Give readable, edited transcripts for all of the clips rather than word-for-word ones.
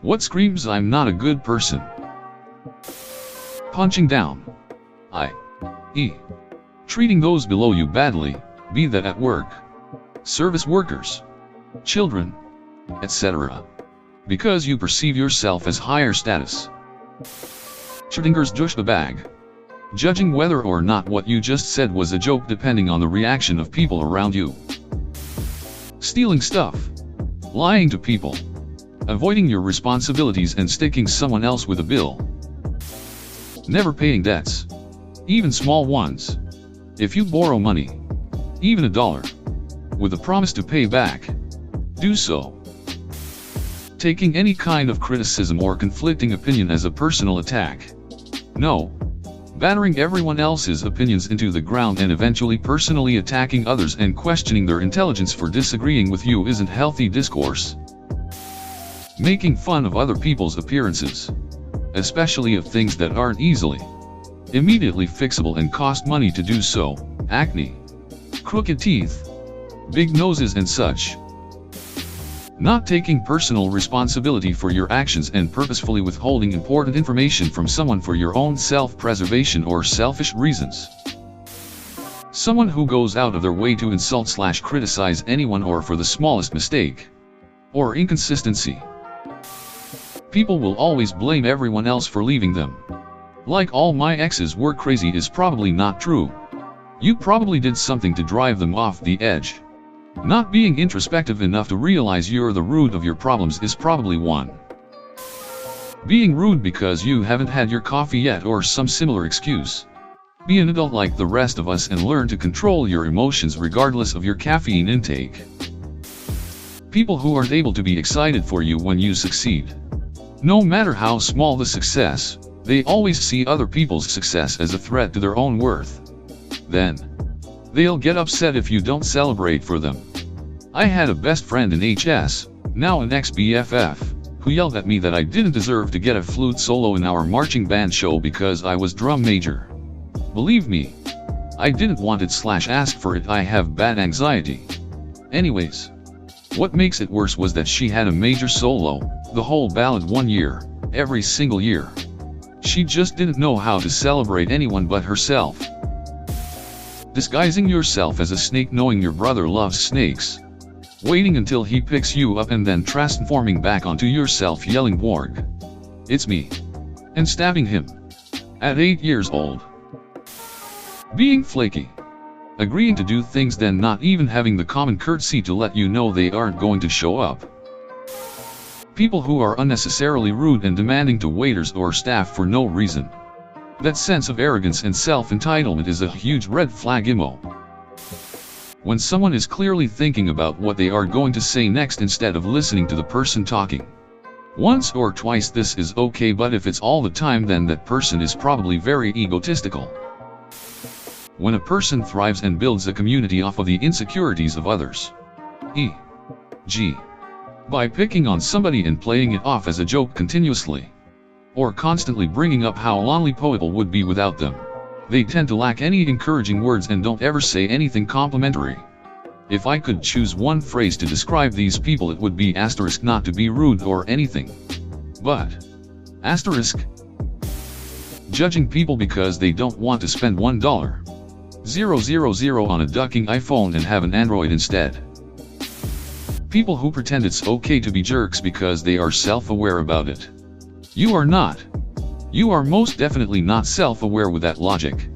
What screams I'm not a good person? Punching down. i.e. treating those below you badly, be that at work, service workers, children, etc. because you perceive yourself as higher status. Schrodinger's douchebag. Judging whether or not what you just said was a joke depending on the reaction of people around you. Stealing stuff. Lying to people. Avoiding your responsibilities and sticking someone else with a bill. Never paying debts. Even small ones. If you borrow money, even $1, with a promise to pay back, do so. Taking any kind of criticism or conflicting opinion as a personal attack. No. Battering everyone else's opinions into the ground and eventually personally attacking others and questioning their intelligence for disagreeing with you isn't healthy discourse. Making fun of other people's appearances, especially of things that aren't easily, immediately fixable and cost money to do so, acne, crooked teeth, big noses and such. Not taking personal responsibility for your actions and purposefully withholding important information from someone for your own self-preservation or selfish reasons. Someone who goes out of their way to insult/criticize anyone or for the smallest mistake or inconsistency. People will always blame everyone else for leaving them. Like all my exes were crazy is probably not true. You probably did something to drive them off the edge. Not being introspective enough to realize you're the root of your problems is probably one. Being rude because you haven't had your coffee yet or some similar excuse. Be an adult like the rest of us and learn to control your emotions regardless of your caffeine intake. People who aren't able to be excited for you when you succeed. No matter how small the success, they always see other people's success as a threat to their own worth. Then, they'll get upset if you don't celebrate for them. I had a best friend in HS, now an ex-BFF, who yelled at me that I didn't deserve to get a flute solo in our marching band show because I was drum major. Believe me, I didn't want it/ask for it. I have bad anxiety. Anyways, what makes it worse was that she had a major solo, the whole ballad 1 year, every single year. She just didn't know how to celebrate anyone but herself. Disguising yourself as a snake knowing your brother loves snakes. Waiting until he picks you up and then transforming back onto yourself yelling "Borg, it's me," and stabbing him. At 8 years old. Being flaky. Agreeing to do things then not even having the common courtesy to let you know they aren't going to show up. People who are unnecessarily rude and demanding to waiters or staff for no reason. That sense of arrogance and self-entitlement is a huge red flag emo. When someone is clearly thinking about what they are going to say next instead of listening to the person talking. Once or twice this is okay, but if it's all the time then that person is probably very egotistical. When a person thrives and builds a community off of the insecurities of others. E.g. by picking on somebody and playing it off as a joke continuously. Or constantly bringing up how lonely people would be without them. They tend to lack any encouraging words and don't ever say anything complimentary. If I could choose one phrase to describe these people it would be * not to be rude or anything. But * judging people because they don't want to spend $1,000 on a ducking iPhone and have an Android instead. People who pretend it's okay to be jerks because they are self-aware about it. You are not. You are most definitely not self-aware with that logic.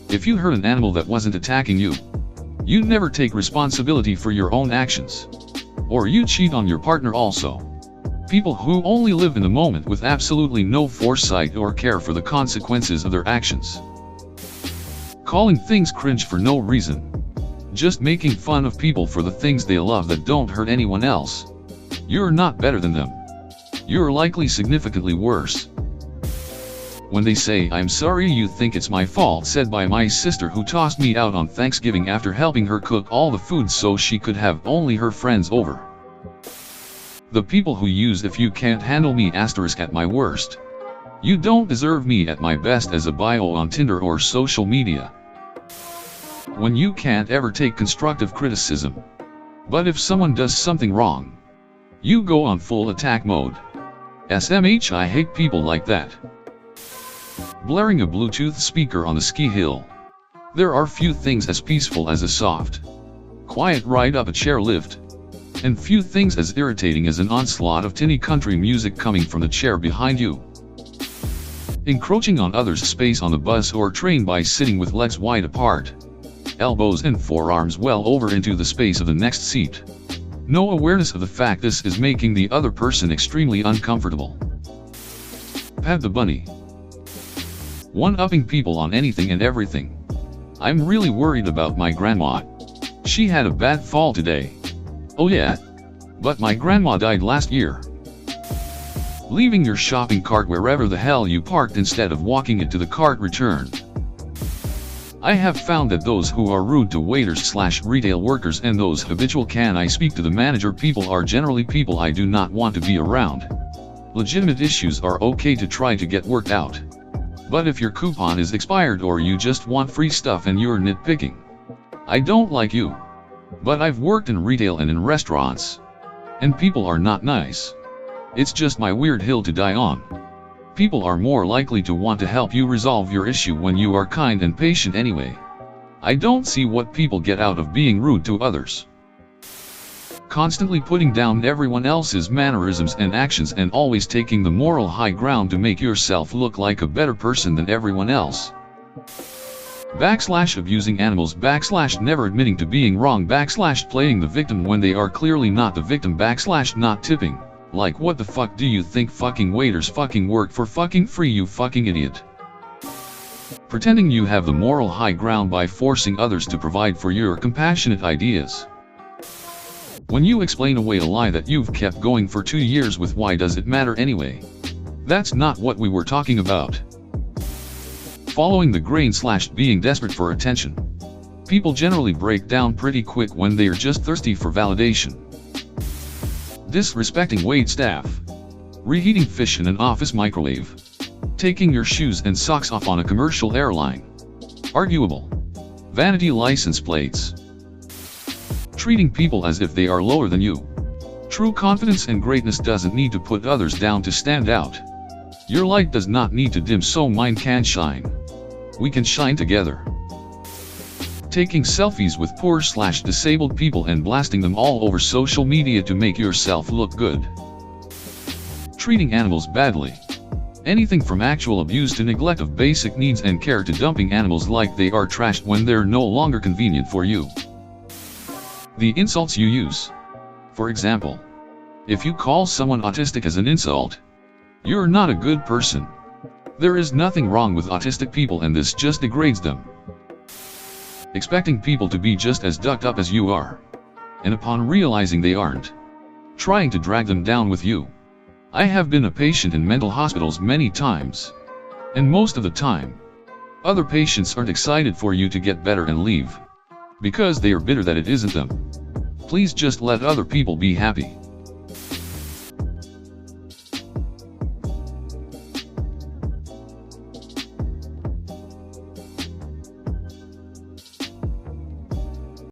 If you hurt an animal that wasn't attacking you, you never take responsibility for your own actions. Or you cheat on your partner also. People who only live in the moment with absolutely no foresight or care for the consequences of their actions. Calling things cringe for no reason. Just making fun of people for the things they love that don't hurt anyone else. You're not better than them. You're likely significantly worse. When they say "I'm sorry you think it's my fault," said by my sister who tossed me out on Thanksgiving after helping her cook all the food so she could have only her friends over. The people who use "if you can't handle me * at my worst, you don't deserve me at my best" as a bio on Tinder or social media. when you can't ever take constructive criticism. But if someone does something wrong, you go on full attack mode. SMH, I hate people like that. Blaring a Bluetooth speaker on the ski hill. There are few things as peaceful as a soft, quiet ride up a chairlift, and few things as irritating as an onslaught of tinny country music coming from the chair behind you. Encroaching on others' space on the bus or train by sitting with legs wide apart, elbows and forearms well over into the space of the next seat. No awareness of the fact this is making the other person extremely uncomfortable. Pat the bunny. One-upping people on anything and everything. I'm really worried about my grandma. She had a bad fall today. Oh yeah? But my grandma died last year. Leaving your shopping cart wherever the hell you parked instead of walking it to the cart return. I have found that those who are rude to waiters/retail workers and those habitual "can I speak to the manager" people are generally people I do not want to be around. Legitimate issues are okay to try to get worked out. But if your coupon is expired or you just want free stuff and you're nitpicking, I don't like you. But I've worked in retail and in restaurants, and people are not nice. It's just my weird hill to die on. People are more likely to want to help you resolve your issue when you are kind and patient anyway. I don't see what people get out of being rude to others. Constantly putting down everyone else's mannerisms and actions and always taking the moral high ground to make yourself look like a better person than everyone else. Abusing animals, never admitting to being wrong, playing the victim when they are clearly not the victim, not tipping. Like, what the fuck do you think fucking waiters fucking work for fucking free, you fucking idiot? Pretending you have the moral high ground by forcing others to provide for your compassionate ideas. When you explain away a lie that you've kept going for 2 years with "why does it matter anyway?" That's not what we were talking about. Following the grain / being desperate for attention. People generally break down pretty quick when they are just thirsty for validation. Disrespecting wait staff. Reheating fish in an office microwave. Taking your shoes and socks off on a commercial airline. Arguable. Vanity license plates. Treating people as if they are lower than you. True confidence and greatness doesn't need to put others down to stand out. Your light does not need to dim so mine can shine. We can shine together. Taking selfies with poor / disabled people and blasting them all over social media to make yourself look good. Treating animals badly. Anything from actual abuse to neglect of basic needs and care to dumping animals like they are trashed when they're no longer convenient for you. The insults you use. For example, if you call someone autistic as an insult, you're not a good person. There is nothing wrong with autistic people and this just degrades them. Expecting people to be just as ducked up as you are, and upon realizing they aren't, trying to drag them down with you. I have been a patient in mental hospitals many times, and most of the time, other patients aren't excited for you to get better and leave, because they are bitter that it isn't them. Please just let other people be happy.